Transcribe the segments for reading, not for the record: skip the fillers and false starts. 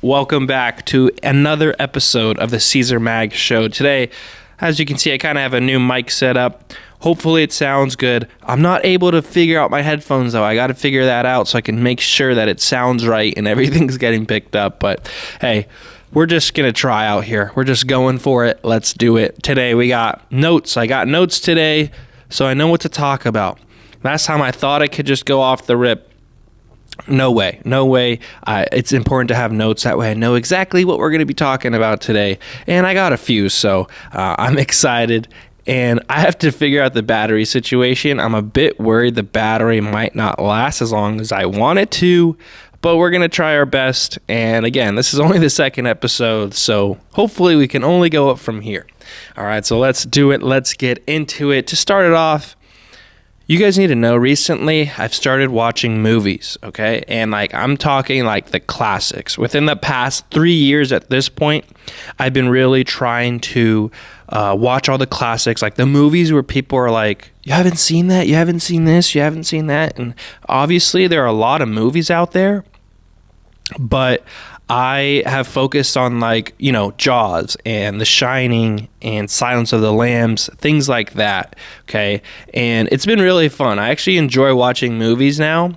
Welcome back to another episode of the Cesar Magz show. Today, as you can see, I kind of have a new mic set up. Hopefully it sounds good. I'm not able to figure out my headphones though. I got to figure that out so I can make sure that it sounds right and everything's getting picked up. But hey, we're just going to try out here. We're just going for it. Let's do it. Today we got notes. I got notes today, so I know what to talk about. Last time I thought I could just go off the rip. No way. It's important to have notes. That way I know exactly what we're going to be talking about today. And I got a few, so I'm excited. And I have to figure out the battery situation. I'm a bit worried the battery might not last as long as I want it to, but we're going to try our best. And again, this is only the second episode, so hopefully we can only go up from here. All right, so let's do it. Let's get into it. To start it off, you guys need to know, recently I've started watching movies, okay? And I'm talking the classics. Within the past 3 years at this point, I've been really trying to watch all the classics, like the movies where people are like, you haven't seen that, you haven't seen this, you haven't seen that. And obviously there are a lot of movies out there, but I have focused on Jaws and The Shining and Silence of the Lambs, things like that, okay? And it's been really fun. I actually enjoy watching movies now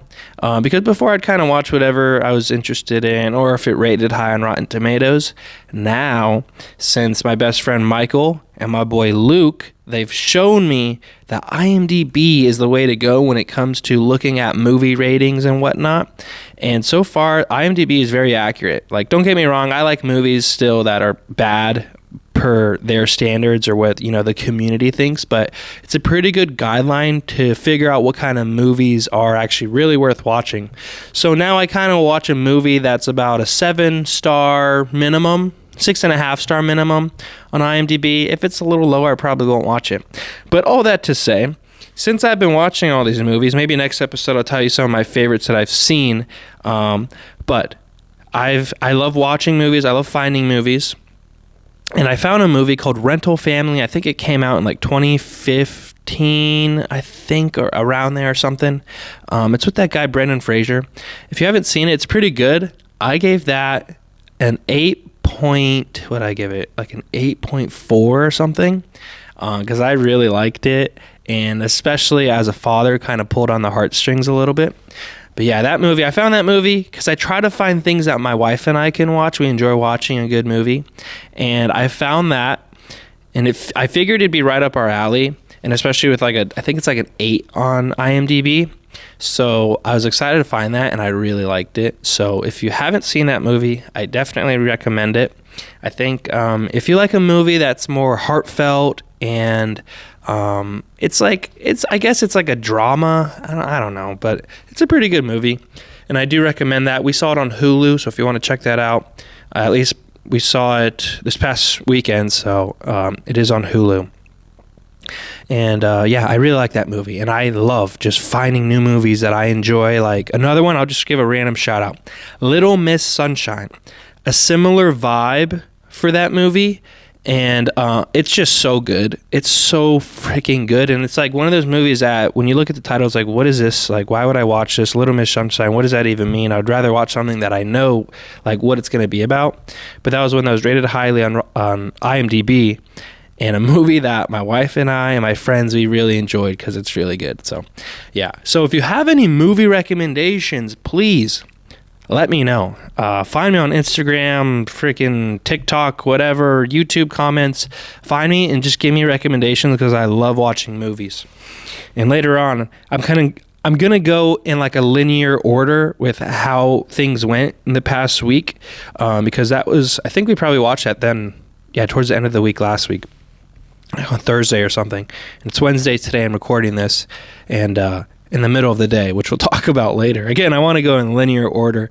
because before I'd kind of watch whatever I was interested in or if it rated high on Rotten Tomatoes. Now, since my best friend Michael and my boy Luke, they've shown me that IMDb is the way to go when it comes to looking at movie ratings and whatnot. And so far, IMDb is very accurate. Don't get me wrong, I like movies still that are bad per their standards or what the community thinks, but it's a pretty good guideline to figure out what kind of movies are actually really worth watching. So now I kind of watch a movie that's about a 7-star minimum, 6.5-star minimum on IMDb. If it's a little lower, I probably won't watch it. But all that to say, since I've been watching all these movies, maybe next episode I'll tell you some of my favorites that I've seen. But I love watching movies. I love finding movies. And I found a movie called Rental Family. I think it came out in 2015, I think, or around there or something. It's with that guy Brendan Fraser. If you haven't seen it, it's pretty good. I gave that an 8.4 or something, because I really liked it, and especially as a father, kind of pulled on the heartstrings a little bit. But yeah, that movie, I found that movie because I try to find things that my wife and I can watch. We enjoy watching a good movie, and I found that, and I figured it'd be right up our alley, and especially with I think it's an 8 on IMDb. So I was excited to find that, and I really liked it. So if you haven't seen that movie, I definitely recommend it. I think if you like a movie that's more heartfelt and I guess it's like a drama. I don't know, but it's a pretty good movie, and I do recommend that. We saw it on Hulu, so if you want to check that out, at least we saw it this past weekend, so it is on Hulu. And I really like that movie, and I love just finding new movies that I enjoy. Another one, I'll just give a random shout out, Little Miss Sunshine. A similar vibe for that movie, and it's just so good. It's so freaking good, and it's one of those movies that when you look at the title, it's what is this? Why would I watch this? Little Miss Sunshine, what does that even mean? I'd rather watch something that I know what it's going to be about. But that was one that was rated highly on IMDb, and a movie that my wife and I and my friends, we really enjoyed because it's really good. So yeah, so if you have any movie recommendations, please let me know. Find me on Instagram, freaking TikTok, whatever, YouTube comments. Find me and just give me recommendations because I love watching movies. And later on, I'm gonna go in a linear order with how things went in the past week, because I think we probably watched that then, towards the end of the week last week, on Thursday or something. And it's Wednesday today. I'm recording this, and in the middle of the day, which we'll talk about later. Again, I want to go in linear order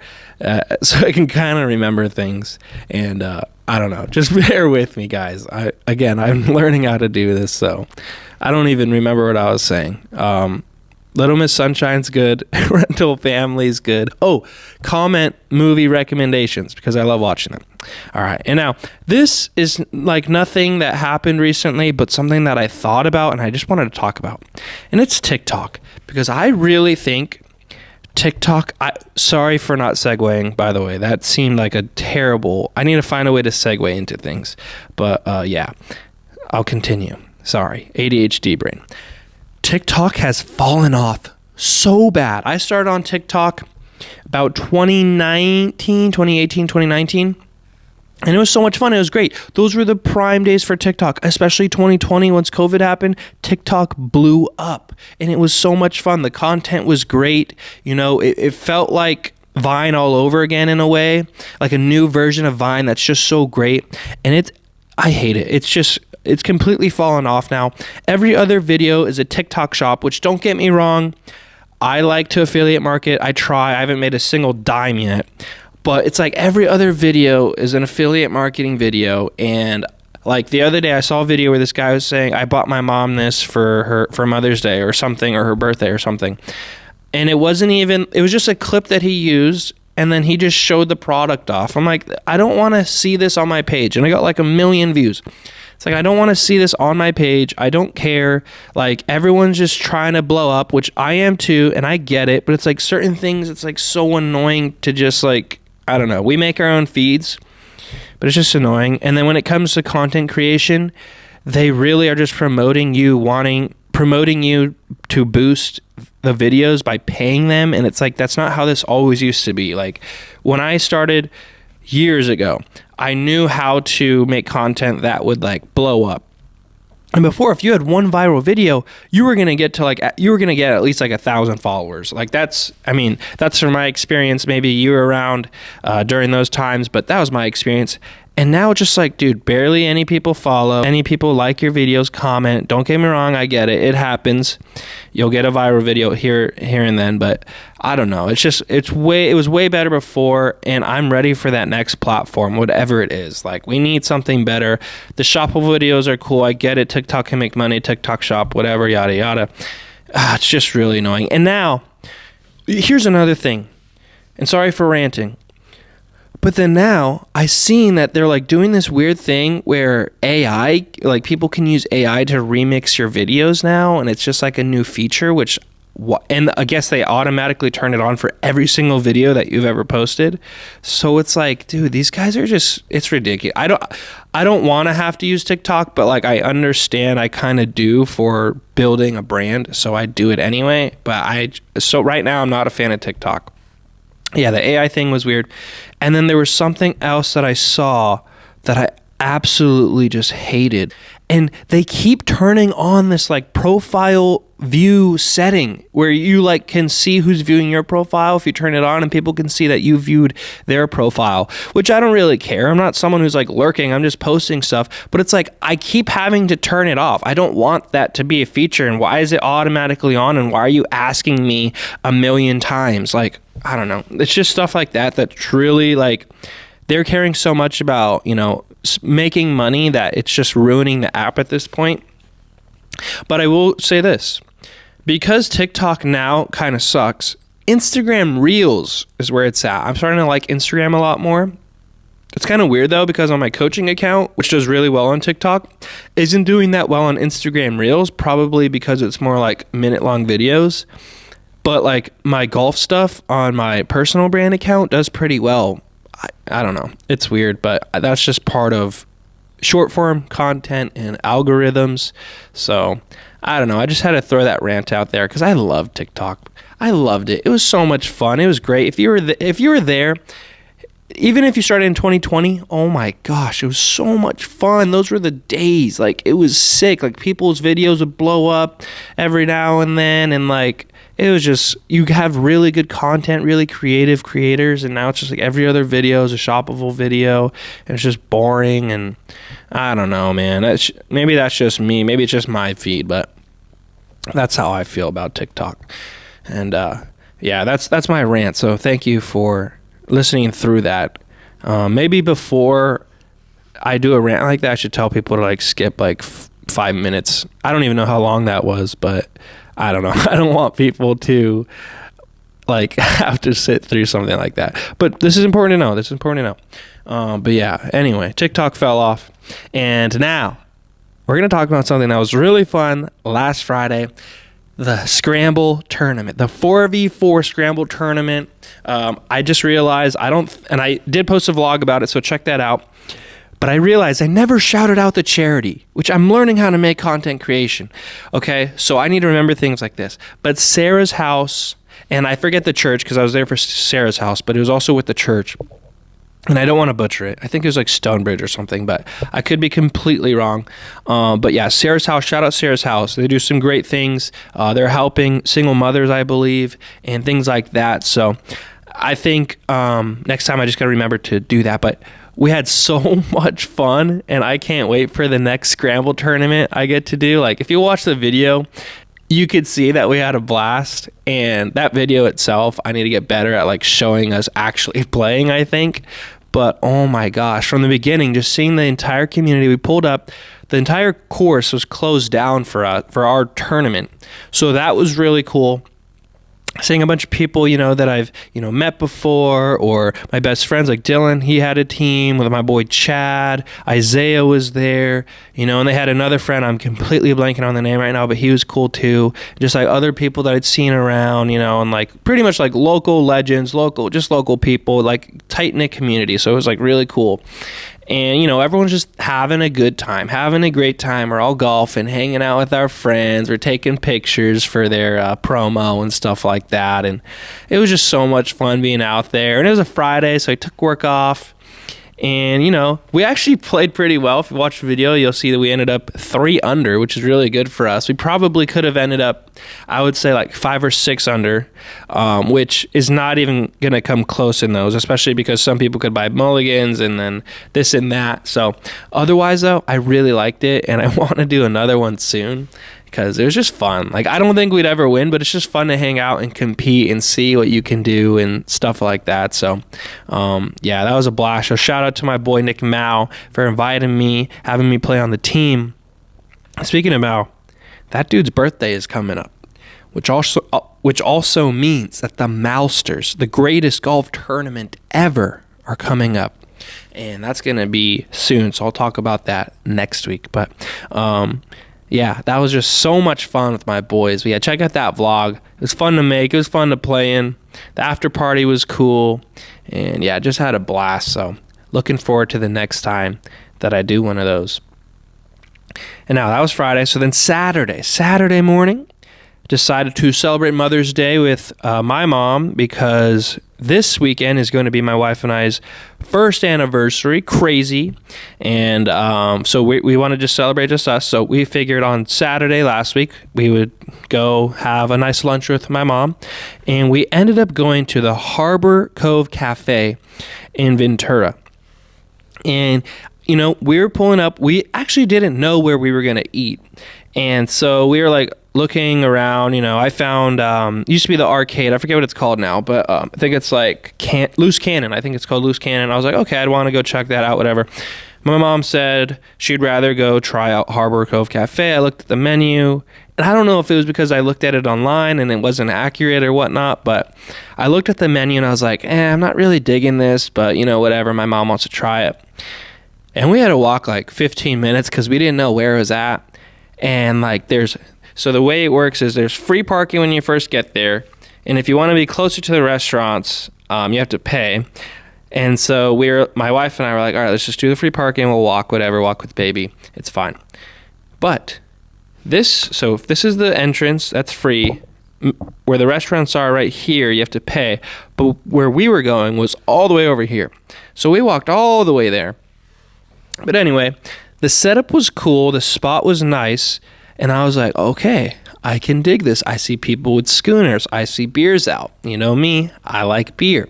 so I can kind of remember things. And I don't know, just bear with me, guys. I'm learning how to do this, so I don't even remember what I was saying. Little Miss Sunshine's good. Rental Family's good. Oh, comment movie recommendations because I love watching them. All right. And now this is nothing that happened recently, but something that I thought about and I just wanted to talk about. And it's TikTok, because I really think TikTok, sorry for not segueing, by the way. That seemed like a terrible... I need to find a way to segue into things. But yeah, I'll continue. Sorry, ADHD brain. TikTok has fallen off so bad. I started on TikTok about 2018, 2019. And it was so much fun. It was great. Those were the prime days for TikTok, especially 2020. Once COVID happened, TikTok blew up. And it was so much fun. The content was great. You know, it felt like Vine all over again in a way. Like a new version of Vine that's just so great. And I hate it. It's completely fallen off now. Every other video is a TikTok shop, which, don't get me wrong, I like to affiliate market. I haven't made a single dime yet. But it's like every other video is an affiliate marketing video. And like the other day I saw a video where this guy was saying, I bought my mom this for Mother's Day or something, or her birthday or something. And it was just a clip that he used, and then he just showed the product off. I'm like, I don't want to see this on my page. And I got like 1 million views. It's like, I don't want to see this on my page. I don't care. Like, everyone's just trying to blow up, which I am too, and I get it. But it's like certain things, it's like so annoying to just like, I don't know. We make our own feeds, but it's just annoying. And then when it comes to content creation, they really are just promoting you to boost the videos by paying them. And it's like, that's not how this always used to be. Like, when I started years ago, I knew how to make content that would like blow up. And before, if you had one viral video, you were gonna get at least like 1,000 followers. Like that's from my experience. Maybe you were around during those times, but that was my experience. And now it's just like, dude, barely any people follow, any people like your videos, comment. Don't get me wrong, I get it. It happens. You'll get a viral video here and then, but I don't know. It was way better before, and I'm ready for that next platform, whatever it is. Like, we need something better. The shoppable videos are cool. I get it. TikTok can make money, TikTok shop, whatever, yada, yada. It's just really annoying. And now, here's another thing. And sorry for ranting. But then now I seen that they're like doing this weird thing where AI, like people can use AI to remix your videos now. And it's just like a new feature, and I guess they automatically turn it on for every single video that you've ever posted. So it's like, dude, these guys are it's ridiculous. I don't want to have to use TikTok, but like I understand, I kind of do for building a brand. So I do it anyway. So right now I'm not a fan of TikTok. Yeah, the AI thing was weird. And then there was something else that I saw that I absolutely just hated. And they keep turning on this like profile view setting where you like can see who's viewing your profile if you turn it on, and people can see that you viewed their profile, which I don't really care. I'm not someone who's like lurking. I'm just posting stuff. But it's like I keep having to turn it off. I don't want that to be a feature. And why is it automatically on? And why are you asking me 1 million times? Like, I don't know. It's just stuff like that that's really like, they're caring so much about, you know, making money that it's just ruining the app at this point. But I will say this, because TikTok now kind of sucks, Instagram Reels is where it's at. I'm starting to like Instagram a lot more. It's kind of weird though, because on my coaching account, which does really well on TikTok, isn't doing that well on Instagram Reels, probably because it's more like minute-long videos. But like my golf stuff on my personal brand account does pretty well. I don't know. It's weird, but that's just part of short form content and algorithms. So I don't know. I just had to throw that rant out there because I love TikTok. I loved it. It was so much fun. It was great. If you were there, even if you started in 2020, oh my gosh, it was so much fun. Those were the days. Like, it was sick. Like, people's videos would blow up every now and then, and like, it was just, you have really good content, really creative creators, and now it's just like every other video is a shoppable video, and it's just boring, and I don't know, man. Maybe that's just me. Maybe it's just my feed, but that's how I feel about TikTok. And yeah, that's my rant. So thank you for listening through that. Maybe before I do a rant like that, I should tell people to like skip like 5 minutes. I don't even know how long that was, but I don't know. I don't want people to like have to sit through something like that. But this is important to know. But yeah, anyway, TikTok fell off. And now we're going to talk about something that was really fun last Friday. the scramble tournament, the 4v4 scramble tournament. I just realized and I did post a vlog about it, so check that out. But I realized I never shouted out the charity, which I'm learning how to make content creation. Okay, so I need to remember things like this. But Sarah's house, and I forget the church because I was there for Sarah's house, but it was also with the church. And I don't want to butcher it. I think it was like Stonebridge or something, but I could be completely wrong. But yeah, Sarah's house, shout out Sarah's house. They do some great things. They're helping single mothers, I believe, and things like that. So I think next time I just got to remember to do that. But we had so much fun, and I can't wait for the next scramble tournament I get to do. Like, if you watch the video, you could see that we had a blast, and that video itself, I need to get better at like showing us actually playing, I think. But oh my gosh, from the beginning, just seeing the entire community, we pulled up, the entire course was closed down for our tournament. So that was really cool. Seeing a bunch of people, that I've, met before, or my best friends like Dylan, he had a team with my boy Chad, Isaiah was there, and they had another friend, I'm completely blanking on the name right now, but he was cool too. Just like other people that I'd seen around, and like pretty much like local legends, local people, like tight-knit community. So it was like really cool. And, everyone's just having a good time, having a great time. We're all golfing, hanging out with our friends. We're taking pictures for their promo and stuff like that. And it was just so much fun being out there. And it was a Friday, so I took work off. And, we actually played pretty well. If you watch the video, you'll see that we ended up 3 under, which is really good for us. We probably could have ended up, I would say, like 5 or 6 under, which is not even going to come close in those, especially because some people could buy mulligans and then this and that. So otherwise, though, I really liked it, and I want to do another one soon, because it was just fun. Like, I don't think we'd ever win, but it's just fun to hang out and compete and see what you can do and stuff like that. So, yeah, that was a blast. So shout out to my boy Nick Mao for inviting me, having me play on the team. Speaking of Mao, that dude's birthday is coming up, which also means that the Mausters, the greatest golf tournament ever, are coming up. And that's going to be soon, so I'll talk about that next week. But, yeah, that was just so much fun with my boys. Yeah, check out that vlog. It was fun to make. It was fun to play in. The after party was cool. And yeah, just had a blast. So looking forward to the next time that I do one of those. And now that was Friday. So then Saturday morning, decided to celebrate Mother's Day with my mom, because this weekend is going to be my wife and I's first anniversary. Crazy. And so we want to just celebrate just us. So we figured on Saturday last week we would go have a nice lunch with my mom. And we ended up going to the Harbor Cove Cafe in Ventura. And, we were pulling up. We actually didn't know where we were going to eat. And so we were like looking around, I found, used to be the arcade. I forget what it's called now, but I think it's like Loose Cannon. I think it's called Loose Cannon. I was like, okay, I'd want to go check that out, whatever. My mom said she'd rather go try out Harbor Cove Cafe. I looked at the menu, and I don't know if it was because I looked at it online and it wasn't accurate or whatnot, but I looked at the menu and I was like, I'm not really digging this, but whatever. My mom wants to try it. And we had to walk like 15 minutes because we didn't know where it was at. And like so the way it works is there's free parking when you first get there. And if you want to be closer to the restaurants, you have to pay. And so my wife and I were like, all right, let's just do the free parking. We'll walk with baby. It's fine. But if this is the entrance, that's free. Where the restaurants are right here, you have to pay. But where we were going was all the way over here. So we walked all the way there. But anyway, the setup was cool. The spot was nice. And I was like, okay, I can dig this. I see people with schooners. I see beers out. You know me, I like beer.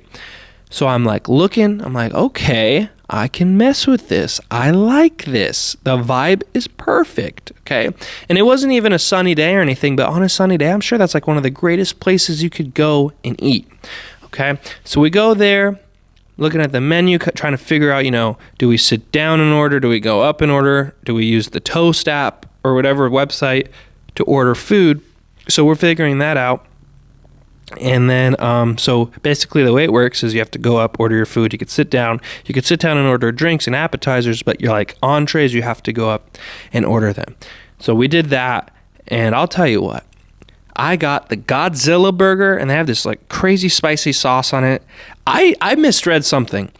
So I'm like looking. I'm like, okay, I can mess with this. I like this. The vibe is perfect. Okay. And it wasn't even a sunny day or anything, but on a sunny day, I'm sure that's like one of the greatest places you could go and eat. Okay. So we go there. Looking at the menu, trying to figure out, do we sit down in order? Do we go up in order? Do we use the Toast app or whatever website to order food? So we're figuring that out. And then, so basically the way it works is you have to go up, order your food. You could sit down. You could sit down and order drinks and appetizers, but you're like entrees, you have to go up and order them. So we did that. And I'll tell you what, I got the Godzilla burger, and they have this like crazy spicy sauce on it. I misread something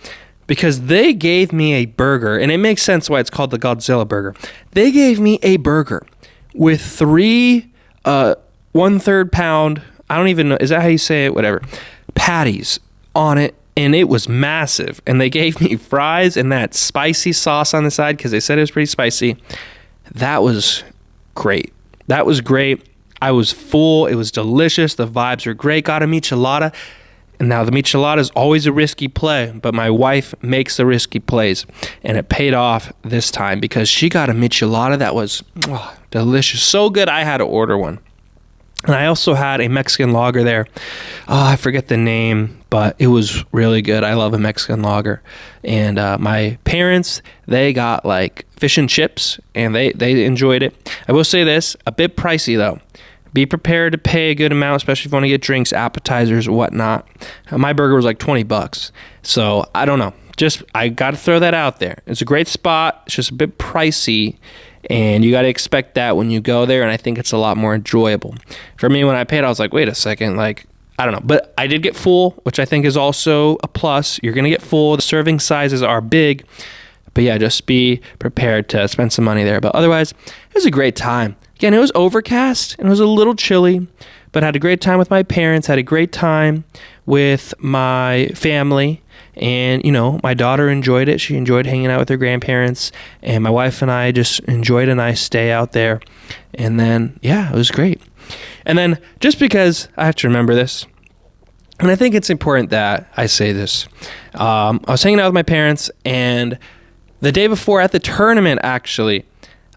because they gave me a burger, and it makes sense why it's called the Godzilla burger. They gave me a burger with 3 1/3 pound, I don't even know, is that how you say it? Whatever, patties on it, and it was massive. And they gave me fries and that spicy sauce on the side because they said it was pretty spicy. That was great. That was great. I was full. It was delicious. The vibes were great. Got a michelada. And now the michelada is always a risky play, but my wife makes the risky plays. And it paid off this time because she got a michelada that was delicious. So good, I had to order one. And I also had a Mexican lager there. I forget the name, but it was really good. I love a Mexican lager. And my parents, they got like fish and chips, and they enjoyed it. I will say this, a bit pricey though. Be prepared to pay a good amount, especially if you want to get drinks, appetizers, whatnot. My burger was like $20. So I don't know. I got to throw that out there. It's a great spot. It's just a bit pricey. And you got to expect that when you go there, and I think it's a lot more enjoyable. For me, when I paid, I was like, wait a second, like, I don't know. But I did get full, which I think is also a plus. You're going to get full. The serving sizes are big. But yeah, just be prepared to spend some money there. But otherwise, it was a great time. Again, it was overcast, and it was a little chilly, but I had a great time with my parents, had a great time with my family. And, you know, my daughter enjoyed it. She enjoyed hanging out with her grandparents. And my wife and I just enjoyed a nice day out there. And then, yeah, it was great. And then just because I have to remember this, and I think it's important that I say this, I was hanging out with my parents, and the day before at the tournament, actually,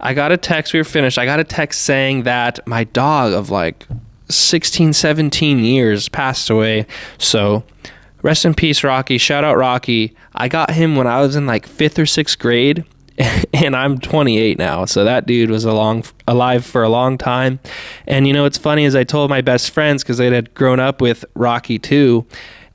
I got a text. We were finished. I got a text saying that my dog of like 16, 17 years passed away. So rest in peace, Rocky. Shout out Rocky. I got him when I was in like 5th or 6th grade, and I'm 28 now. So that dude was alive for a long time. And, you know, what's funny is I told my best friends, because they had grown up with Rocky too.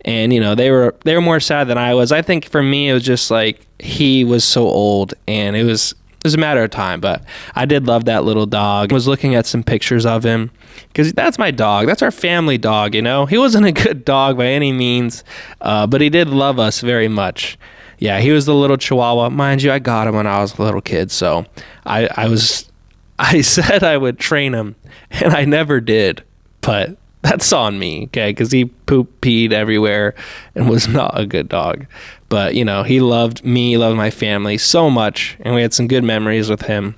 And, you know, they were more sad than I was. I think for me, it was just like he was so old, and it was a matter of time. But I did love that little dog. I was looking at some pictures of him because that's my dog. That's our family dog, you know. He wasn't a good dog by any means, but he did love us very much. Yeah, he was the little Chihuahua. Mind you, I got him when I was a little kid, so I said I would train him, and I never did. But that's on me, okay? Because he peed everywhere and was not a good dog. But, you know, he loved me, loved my family so much, and we had some good memories with him.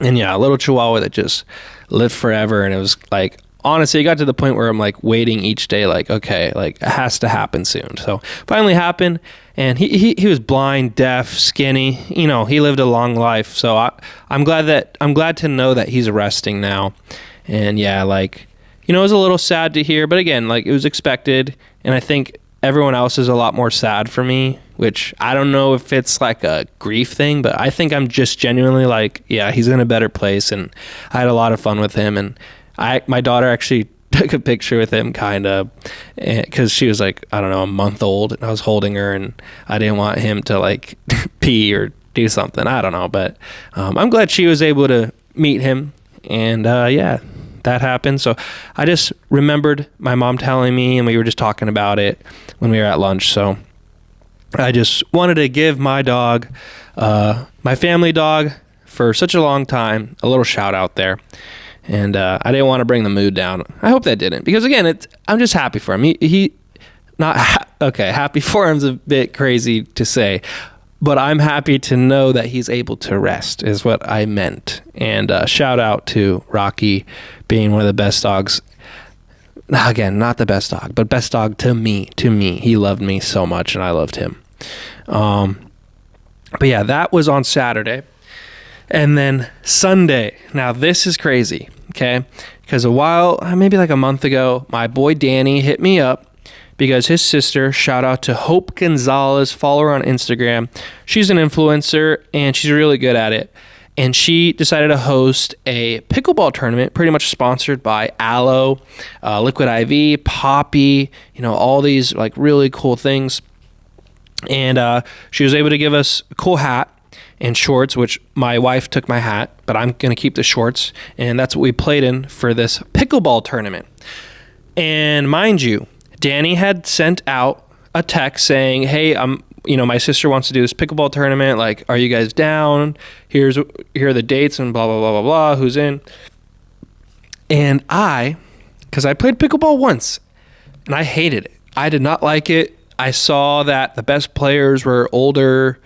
And yeah, a little Chihuahua that just lived forever. And it was like, honestly, it got to the point where I'm like waiting each day, like, okay, like it has to happen soon. So finally happened, and he was blind, deaf, skinny. You know, he lived a long life. So I'm glad to know that he's resting now. And yeah, like, you know, it was a little sad to hear, but again, like, it was expected. And I think everyone else is a lot more sad for me, which I don't know if it's like a grief thing, but I think I'm just genuinely like, yeah, he's in a better place. And I had a lot of fun with him. And my daughter actually took a picture with him, kind of, because she was like, I don't know, a month old, and I was holding her, and I didn't want him to like pee or do something. I don't know, but I'm glad she was able to meet him. And yeah, that happened. So I just remembered my mom telling me, and we were just talking about it when we were at lunch. So I just wanted to give my dog, my family dog for such a long time, a little shout out there. And I didn't want to bring the mood down. I hope that didn't, because again, I'm just happy for him. Happy for him's a bit crazy to say, but I'm happy to know that he's able to rest is what I meant. And shout out to Rocky being one of the best dogs. Again, not the best dog, but best dog to me. He loved me so much, and I loved him. But yeah, that was on Saturday. And then Sunday. Now this is crazy, okay? Because maybe like a month ago, my boy Danny hit me up because his sister, shout out to Hope Gonzalez, follow her on Instagram. She's an influencer, and she's really good at it. And she decided to host a pickleball tournament, pretty much sponsored by Aloe, Liquid IV, Poppy, you know, all these like really cool things. And she was able to give us a cool hat. and shorts, which my wife took my hat, but I'm going to keep the shorts. And that's what we played in for this pickleball tournament. And mind you, Danny had sent out a text saying, hey, my sister wants to do this pickleball tournament. Like, are you guys down? Here are the dates and blah, blah, blah, blah, blah. Who's in? And because I played pickleball once and I hated it. I did not like it. I saw that the best players were older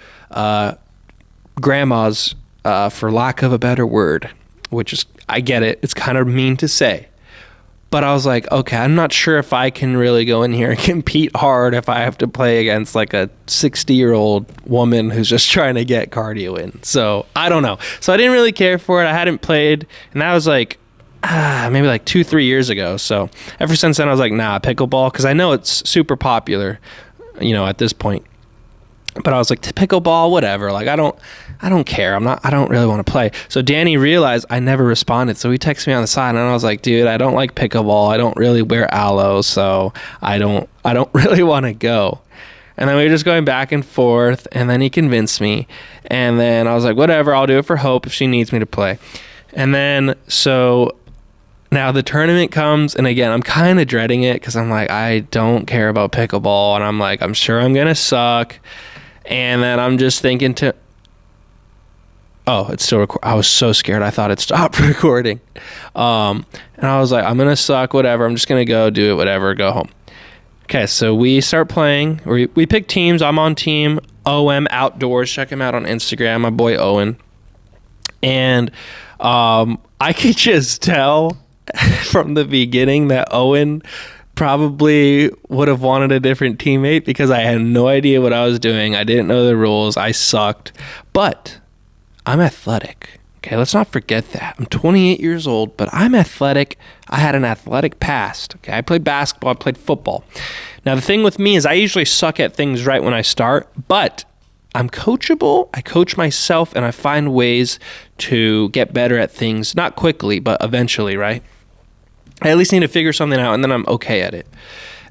grandmas, for lack of a better word, which is, I get it. It's kind of mean to say. But I was like, okay, I'm not sure if I can really go in here and compete hard if I have to play against like a 60-year-old woman who's just trying to get cardio in. So I don't know. So I didn't really care for it. I hadn't played, and that was like maybe like 2-3 years ago. So ever since then, I was like, nah, pickleball, because I know it's super popular, at this point. But I was like, pickleball, whatever. Like, I don't care. I don't really want to play. So Danny realized I never responded. So he texted me on the side, and I was like, dude, I don't like pickleball. I don't really wear aloe, so I don't really want to go. And then we were just going back and forth, and then he convinced me. And then I was like, whatever, I'll do it for Hope if she needs me to play. And then, so now the tournament comes, and again, I'm kind of dreading it because I'm like, I don't care about pickleball, and I'm like, I'm sure I'm going to suck. And then I'm just thinking it's still I was so scared. I thought it stopped recording. And I was like, I'm going to suck, whatever. I'm just going to go do it, whatever, go home. Okay, so we start playing. We pick teams. I'm on team OM Outdoors. Check him out on Instagram, my boy Owen. And I could just tell from the beginning that Owen probably would have wanted a different teammate because I had no idea what I was doing. I didn't know the rules. I sucked. But I'm athletic. Okay, let's not forget that. I'm 28 years old, but I'm athletic. I had an athletic past. Okay, I played basketball. I played football. Now, the thing with me is I usually suck at things right when I start, but I'm coachable. I coach myself, and I find ways to get better at things, not quickly, but eventually, right? I at least need to figure something out, and then I'm okay at it.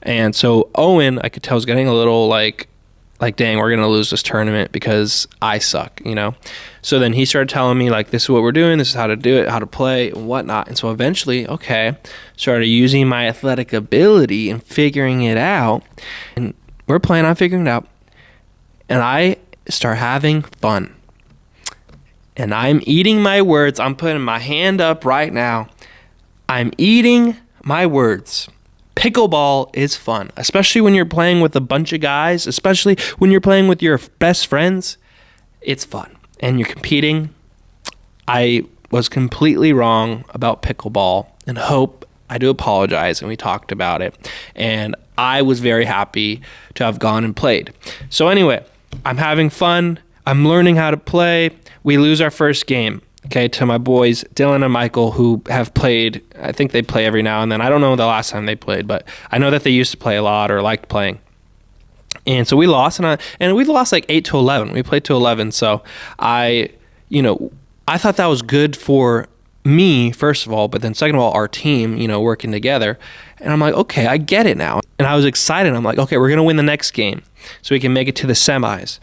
And so Owen, I could tell, was getting a little like, dang, we're going to lose this tournament because I suck, So then he started telling me, like, this is what we're doing, this is how to do it, how to play, and whatnot. And so eventually, started using my athletic ability and figuring it out. And we're playing on figuring it out. And I start having fun. And I'm eating my words. I'm putting my hand up right now. I'm eating my words. Pickleball is fun, especially when you're playing with a bunch of guys, especially when you're playing with your best friends. It's fun. And you're competing. I was completely wrong about pickleball, and Hope, I do apologize, and we talked about it. And I was very happy to have gone and played. So anyway, I'm having fun. I'm learning how to play. We lose our first game. Okay, to my boys, Dylan and Michael, who have played. I think they play every now and then. I don't know the last time they played, but I know that they used to play a lot or liked playing. And so we lost, and we lost like 8-11. We played to 11. So I thought that was good for me, first of all, but then second of all, our team, working together. And I'm like, okay, I get it now. And I was excited. I'm like, okay, we're going to win the next game so we can make it to the semis.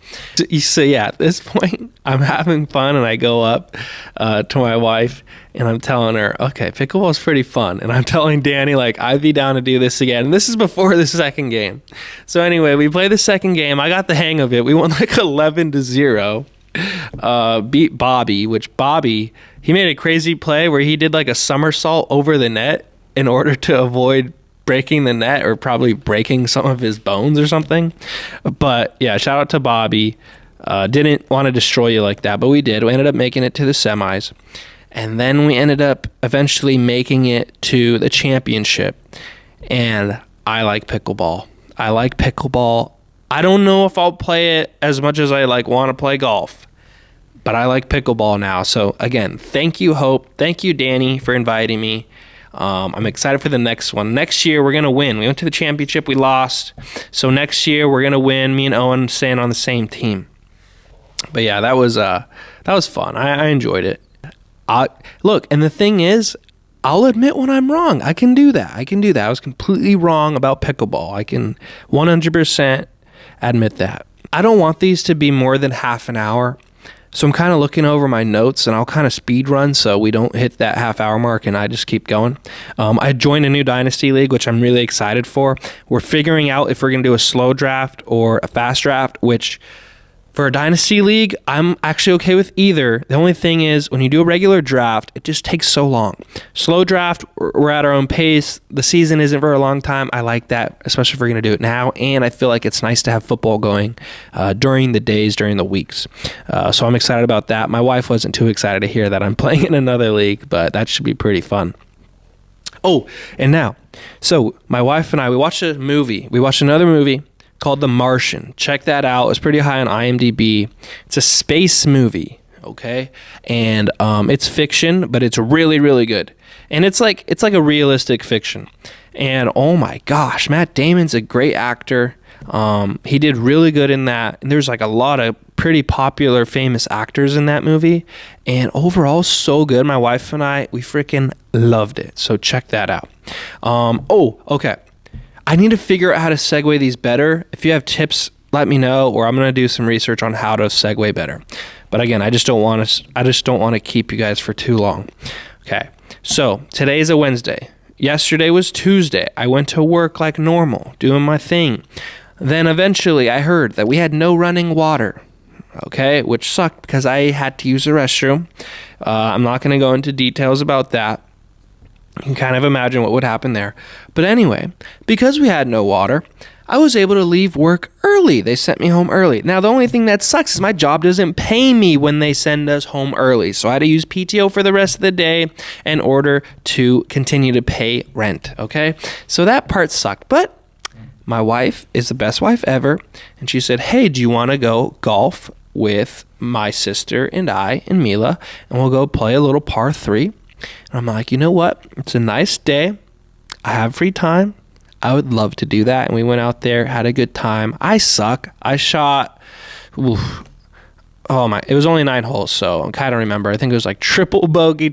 So yeah, at this point, I'm having fun, and I go up to my wife, and I'm telling her, okay, pickleball is pretty fun. And I'm telling Danny, like, I'd be down to do this again. And this is before the second game. So anyway, we play the second game. I got the hang of it. We won like 11-0. Beat Bobby, which Bobby, he made a crazy play where he did like a somersault over the net in order to avoid breaking the net or probably breaking some of his bones or something. But yeah, shout out to Bobby. Didn't want to destroy you like that, but we did. We ended up making it to the semis. And then we ended up eventually making it to the championship. And I like pickleball. I don't know if I'll play it as much as I want to play golf, but I like pickleball now. So again, thank you, Hope. Thank you, Danny, for inviting me. I'm excited for the next one. Next year, we're going to win. We went to the championship. We lost. So next year, we're going to win. Me and Owen staying on the same team. But yeah, that was fun. I enjoyed it. Look, and the thing is, I'll admit when I'm wrong. I can do that. I was completely wrong about pickleball. I can 100% admit that. I don't want these to be more than half an hour. So I'm kind of looking over my notes, and I'll kind of speed run so we don't hit that half-hour mark and I just keep going. I joined a new Dynasty League, which I'm really excited for. We're figuring out if we're going to do a slow draft or a fast draft, which for a Dynasty League, I'm actually okay with either. The only thing is when you do a regular draft, it just takes so long. Slow draft, we're at our own pace. The season isn't for a long time. I like that, especially if we're going to do it now. And I feel like it's nice to have football going during the days, during the weeks. So I'm excited about that. My wife wasn't too excited to hear that I'm playing in another league, but that should be pretty fun. Oh, and now, so my wife and I, we watched a movie. We watched another movie called The Martian. Check that out. It's pretty high on IMDb. It's a space movie, okay? And it's fiction, but it's really, really good. And it's like a realistic fiction. And oh my gosh, Matt Damon's a great actor. He did really good in that. And there's like a lot of pretty popular, famous actors in that movie. And overall, so good. My wife and I, we freaking loved it. So check that out. Okay. I need to figure out how to segue these better. If you have tips, let me know, or I'm going to do some research on how to segue better. But again, I just don't want to keep you guys for too long. Okay. So, today is a Wednesday. Yesterday was Tuesday. I went to work like normal, doing my thing. Then eventually I heard that we had no running water. Okay, which sucked because I had to use the restroom. I'm not going to go into details about that. You can kind of imagine what would happen there. But anyway, because we had no water, I was able to leave work early. They sent me home early. Now, the only thing that sucks is my job doesn't pay me when they send us home early. So I had to use PTO for the rest of the day in order to continue to pay rent, okay? So that part sucked. But my wife is the best wife ever. And she said, hey, do you want to go golf with my sister and I and Mila? And we'll go play a little par 3. And I'm like, you know what? It's a nice day. I have free time. I would love to do that. And we went out there, had a good time. I suck. I shot, it was only 9 holes, so I kind of remember. I think it was like triple bogey,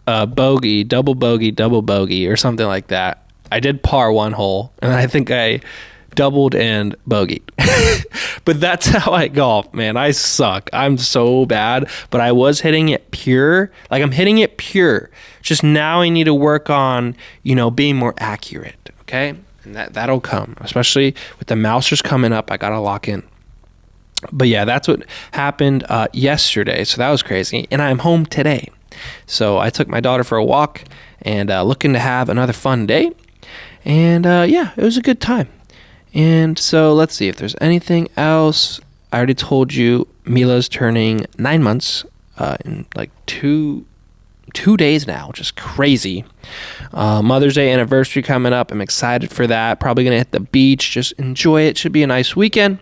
bogey, double bogey, or something like that. I did par 1 hole, and I think I doubled and bogeyed. But that's how I golf, man. I suck. I'm so bad, but I was hitting it pure. Like, I'm hitting it pure. Just now I need to work on, being more accurate, okay? And that'll come, especially with the Mousers coming up. I got to lock in. But yeah, that's what happened yesterday. So that was crazy. And I'm home today. So I took my daughter for a walk and looking to have another fun day. And it was a good time. And so let's see if there's anything else. I already told you Mila's turning 9 months in like two days now, which is crazy. Mother's Day anniversary coming up. I'm excited for that. Probably going to hit the beach, just enjoy it. Should be a nice weekend.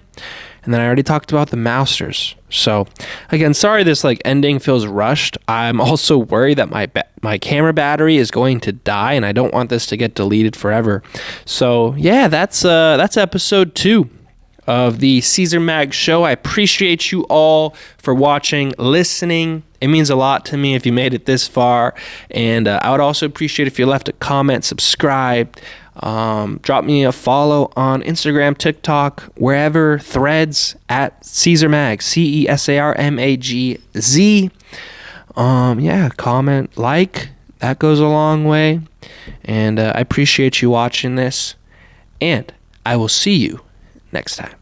And then I already talked about the Mousers. So again, sorry this ending feels rushed. I'm also worried that my camera battery is going to die, and I don't want this to get deleted forever. So yeah, that's episode 2 of the Cesar Magz show. I appreciate you all for watching, listening. It means a lot to me if you made it this far. And I would also appreciate if you left a comment, subscribe, drop me a follow on Instagram, TikTok, wherever, Threads, at Cesar Magz, CESARMAGZ. Comment, that goes a long way. And I appreciate you watching this. And I will see you next time.